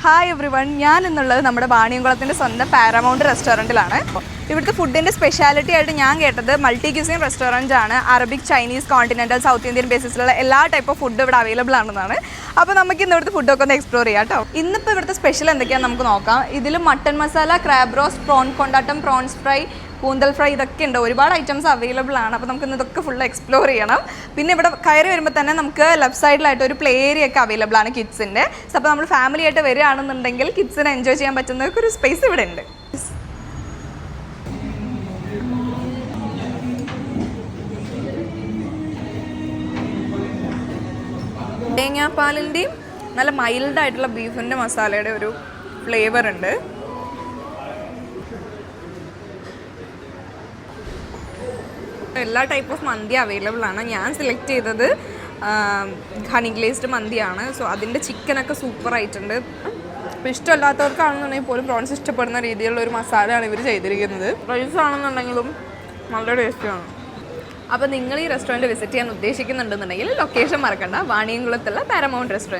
Hi every one, ഞാൻ എന്നുള്ളത് നമ്മുടെ വാണിയംകുളത്തിൻ്റെ സ്വന്തം പാരമൗണ്ട് റെസ്റ്റോറൻറ്റിലാണ്. ഇവിടുത്തെ ഫുഡിൻ്റെ സ്പെഷ്യാലിറ്റി ആയിട്ട് ഞാൻ കേട്ടത് മൾട്ടി ക്യൂസിൻ റെസ്റ്റോറൻറ്റ് ആണ്. Arabic, Chinese, continental, south Indian ബേസിസിലുള്ള എല്ലാ ടൈപ്പ് ഓഫ് ഫുഡ് ഇവിടെ അവൈലബിൾ ആണെന്നാണ്. അപ്പോൾ നമുക്ക് ഇന്ന് ഇവിടുത്തെ ഫുഡൊക്കെ ഒന്ന് എക്സ്പ്ലോർ ചെയ്യാം കേട്ടോ. ഇന്നിപ്പോൾ ഇവിടുത്തെ സ്പെഷ്യൽ എന്തൊക്കെയാണെന്ന് നമുക്ക് നോക്കാം. ഇതിൽ mutton masala, crab roast, prawn കൊണ്ടാട്ടം, പ്രോൺസ് ഫ്രൈ, കൂന്തൽ ഫ്രൈ ഇതൊക്കെ ഉണ്ട്. ഒരുപാട് ഐറ്റംസ് അവൈലബിൾ ആണ്. അപ്പോൾ നമുക്ക് ഇതൊക്കെ ഫുൾ എക്സ്പ്ലോർ ചെയ്യണം. പിന്നെ ഇവിടെ കയറി വരുമ്പോൾ തന്നെ നമുക്ക് ലെഫ്റ്റ് സൈഡിലായിട്ട് ഒരു പ്ലേ ഏരിയ ഒക്കെ അവൈലബിൾ ആണ് കിഡ്സിൻ്റെ. അപ്പോൾ നമ്മൾ ഫാമിലി ആയിട്ട് വരികയാണെന്നുണ്ടെങ്കിൽ കിഡ്സിനെ എൻജോയ് ചെയ്യാൻ പറ്റുന്ന ഒരു സ്പേസ് ഇവിടെ ഉണ്ട്. തേങ്ങാപ്പാലിൻ്റെയും നല്ല മൈൽഡായിട്ടുള്ള ബീഫിൻ്റെ മസാലയുടെ ഒരു ഫ്ലേവർ ഉണ്ട്. എല്ലാ ടൈപ്പ് ഓഫ് മന്തി അവൈലബിൾ ആണ്. ഞാൻ സെലക്ട് ചെയ്തത് ഹണി ഗ്ലേസ്ഡ് മന്തിയാണ്. സോ അതിൻ്റെ ചിക്കനൊക്കെ സൂപ്പർ ആയിട്ടുണ്ട്. അപ്പോൾ ഇഷ്ടമല്ലാത്തവർക്കാണെന്നുണ്ടെങ്കിൽ പോലും പ്രോൺസ് ഇഷ്ടപ്പെടുന്ന രീതിയിലുള്ള ഒരു മസാലയാണ് ഇവർ ചെയ്തിരിക്കുന്നത്. റൈസ് ആണെന്നുണ്ടെങ്കിലും നല്ല ടേസ്റ്റിയാണ്. അപ്പോൾ നിങ്ങൾ ഈ റെസ്റ്റോറൻറ്റ് വിസിറ്റ് ചെയ്യാൻ ഉദ്ദേശിക്കുന്നുണ്ടെന്നുണ്ടെങ്കിൽ ലൊക്കേഷൻ മറക്കണ്ട, വാണിയംകുളത്തുള്ള പാരമൗണ്ട് റെസ്റ്റോറൻറ്റ്.